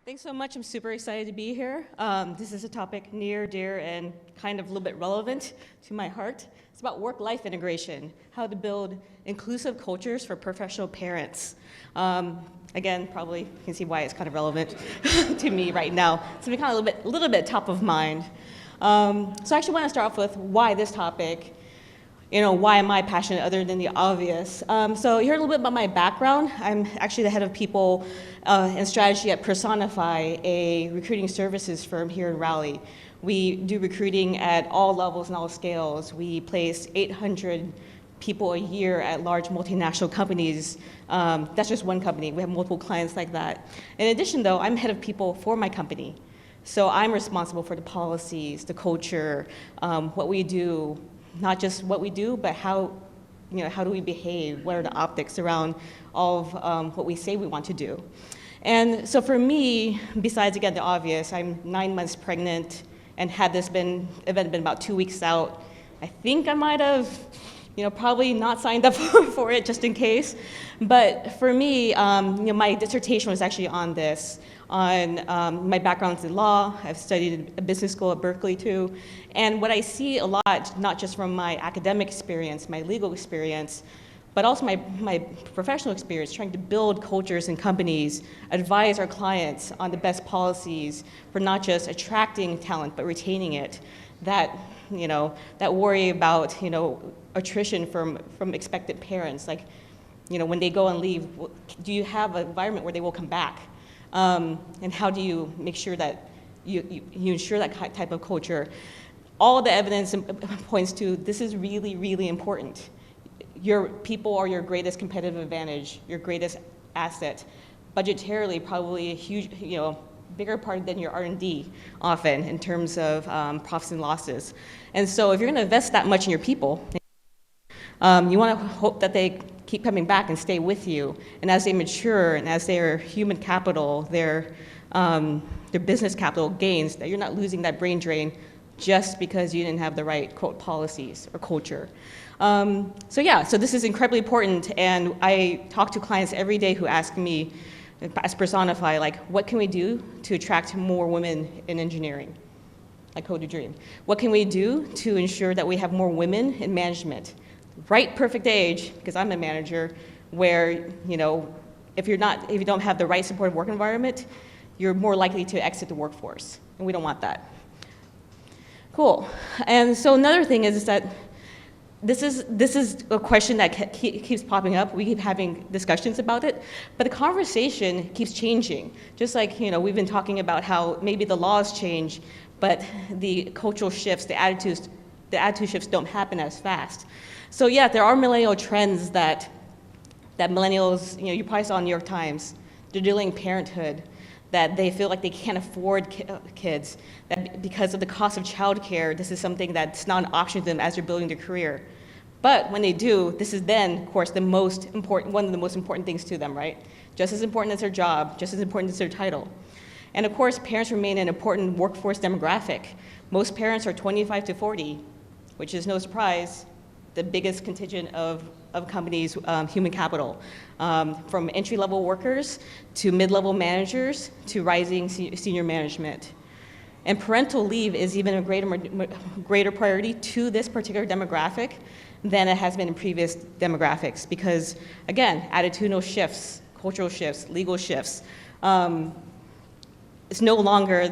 Thanks so much. I'm super excited to be here. This is a topic near, dear, and kind of a little bit relevant to my heart. It's about work-life integration, how to build inclusive cultures for professional parents. Again, probably you can see why it's kind of relevant to me right now. So kind of a little bit top of mind. So I actually want to start off with why this topic. Why am I passionate other than the obvious? So you heard a little bit about my background. I'm actually the head of people and strategy at Personify, a recruiting services firm here in Raleigh. We do recruiting at all levels and all scales. We place 800 people a year at large multinational companies. That's just one company. We have multiple clients like that. In addition, though, I'm head of people for my company. So I'm responsible for the policies, the culture, what we do, not just what we do, but how do we behave? What are the optics around all of what we say we want to do? And so for me, besides, again, the obvious, I'm 9 months pregnant and had this event been about 2 weeks out, I think I might have, probably not signed up for it just in case. But for me, my dissertation was actually on this, on my background's in law. I've studied at business school at Berkeley too. And what I see a lot, not just from my academic experience, my legal experience, but also my professional experience, trying to build cultures in companies, advise our clients on the best policies for not just attracting talent, but retaining it. That worry about, attrition from expected parents, like, when they go and leave, do you have an environment where they will come back? And how do you make sure that you ensure that type of culture? All the evidence points to this is really, really important. Your people are your greatest competitive advantage, your greatest asset. Budgetarily, probably a huge, bigger part than your R&D often in terms of profits and losses. And so if you're gonna invest that much in your people, you wanna hope that they keep coming back and stay with you. And as they mature and as their human capital, their business capital gains, that you're not losing that brain drain just because you didn't have the right, quote, policies or culture. So this is incredibly important, and I talk to clients every day who ask me, as Personify, like, what can we do to attract more women in engineering? Like Code to Dream. What can we do to ensure that we have more women in management? Right perfect age, because I'm a manager, where, if you don't have the right supportive work environment, you're more likely to exit the workforce, and we don't want that. Cool. And so another thing is that this is a question that keeps popping up. We keep having discussions about it, but the conversation keeps changing. Just like, we've been talking about how maybe the laws change, but the cultural shifts, the attitude shifts don't happen as fast. So yeah, there are millennial trends that millennials, you probably saw in New York Times, they're dealing parenthood, that they feel like they can't afford kids, that because of the cost of childcare, this is something that's not an option to them as they're building their career. But when they do, this is then, of course, one of the most important things to them, right? Just as important as their job, just as important as their title. And of course, parents remain an important workforce demographic. Most parents are 25 to 40, which is no surprise, the biggest contingent of companies' human capital, from entry-level workers to mid-level managers to rising senior management. And parental leave is even a greater priority to this particular demographic than it has been in previous demographics, because again, attitudinal shifts, cultural shifts, legal shifts. It's no longer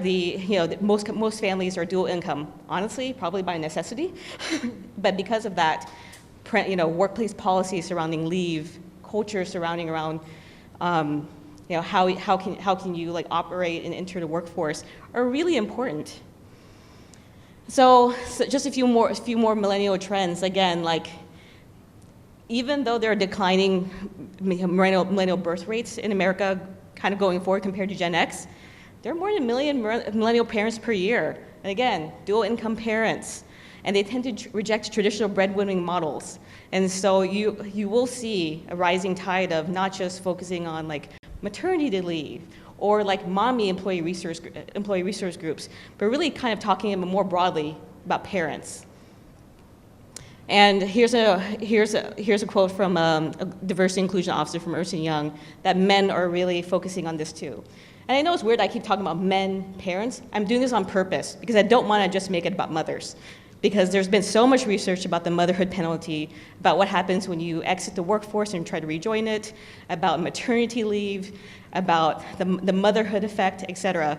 most families are dual income, honestly, probably by necessity, but because of that, workplace policies surrounding leave, culture surrounding around, how can you operate and enter the workforce are really important. So just a few more millennial trends. Again, even though there are declining millennial birth rates in America, kind of going forward compared to Gen X, there are more than 1 million millennial parents per year. And again, dual income parents. And they tend to reject traditional breadwinning models. And so you will see a rising tide of not just focusing on maternity leave or mommy employee resource groups, but really kind of talking more broadly about parents. And here's a quote from a diversity inclusion officer from Ernst & Young, that men are really focusing on this too. And I know it's weird I keep talking about men, parents. I'm doing this on purpose because I don't want to just make it about mothers. Because there's been so much research about the motherhood penalty, about what happens when you exit the workforce and try to rejoin it, about maternity leave, about the motherhood effect, et cetera.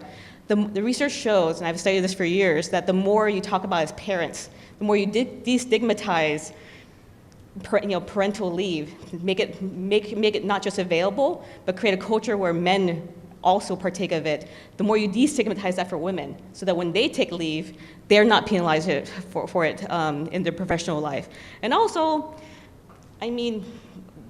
The research shows, and I've studied this for years, that the more you talk about as parents, the more you destigmatize parental leave, make it not just available, but create a culture where men also partake of it, the more you destigmatize that for women, so that when they take leave, they're not penalized for it in their professional life. And also, I mean,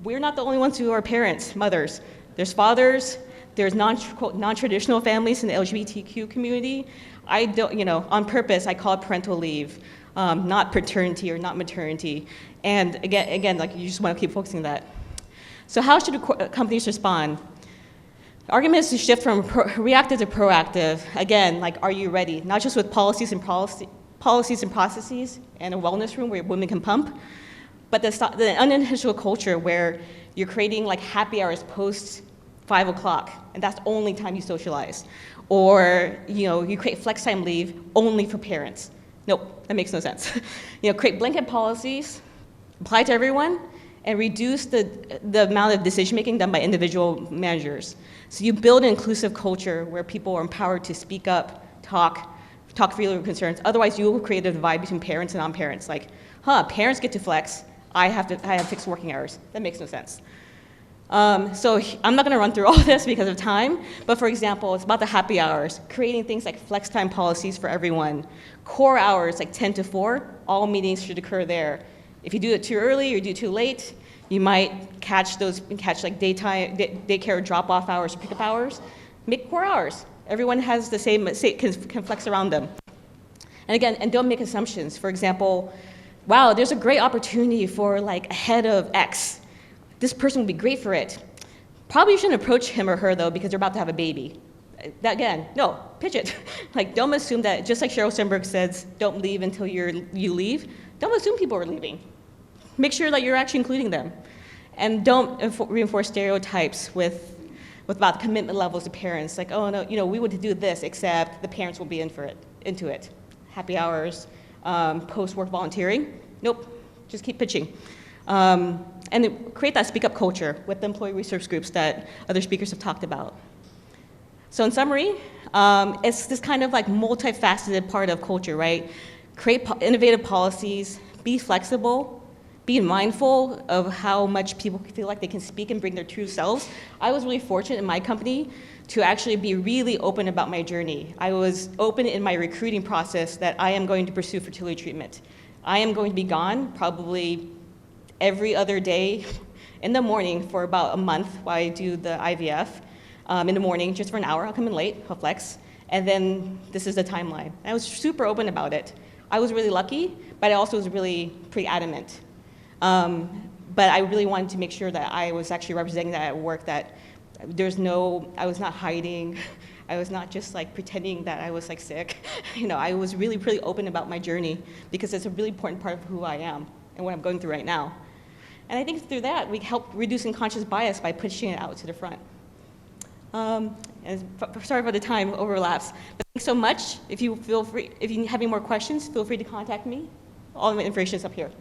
we're not the only ones who are parents, mothers. There's fathers, there's non-traditional families in the LGBTQ community. I don't, on purpose, I call it parental leave, not paternity or not maternity. And again, like you just want to keep focusing on that. So how should companies respond? The argument is to shift from reactive to proactive. Again, like, are you ready? Not just with policies and processes and a wellness room where women can pump, but the unintentional culture where you're creating like happy hours post 5 o'clock, and that's the only time you socialize. Or, you create flex time leave only for parents. Nope, that makes no sense. Create blanket policies, apply to everyone, and reduce the amount of decision-making done by individual managers. So you build an inclusive culture where people are empowered to speak up, talk freely of concerns. Otherwise, you will create a divide between parents and non-parents. Like, parents get to flex, I have fixed working hours. That makes no sense. So I'm not gonna run through all this because of time, but for example, it's about the happy hours, creating things like flex time policies for everyone. Core hours, like 10 to 4, all meetings should occur there. If you do it too early or you do it too late, you might catch like daycare drop-off hours or pickup hours. Make core hours. Everyone has the same, can flex around them. And again, and don't make assumptions. For example, wow, there's a great opportunity for like a head of X. This person would be great for it. Probably you shouldn't approach him or her though because they're about to have a baby. That again, no, pitch it. Like, don't assume that, just like Sheryl Sandberg says, don't leave until you leave. Don't assume people are leaving. Make sure that you're actually including them. And don't reinforce stereotypes with about commitment levels to parents. Like, oh no, we would do this, except the parents will be into it. Happy hours, post-work volunteering. Nope, just keep pitching. And create that speak up culture with the employee resource groups that other speakers have talked about. So in summary, it's this kind of like multifaceted part of culture, right? Create innovative policies, be flexible, be mindful of how much people feel like they can speak and bring their true selves. I was really fortunate in my company to actually be really open about my journey. I was open in my recruiting process that I am going to pursue fertility treatment. I am going to be gone probably every other day in the morning for about a month while I do the IVF. In the morning, just for an hour, I'll come in late, I'll flex, and then this is the timeline. And I was super open about it. I was really lucky, but I also was really pretty adamant. But I really wanted to make sure that I was actually representing that at work, that I was not hiding. I was not just like pretending that I was like sick. I was really, really open about my journey because it's a really important part of who I am and what I'm going through right now. And I think through that, we help reduce unconscious bias by pushing it out to the front. Sorry for the time overlaps, but thanks so much. If you have any more questions, feel free to contact me. All the information is up here.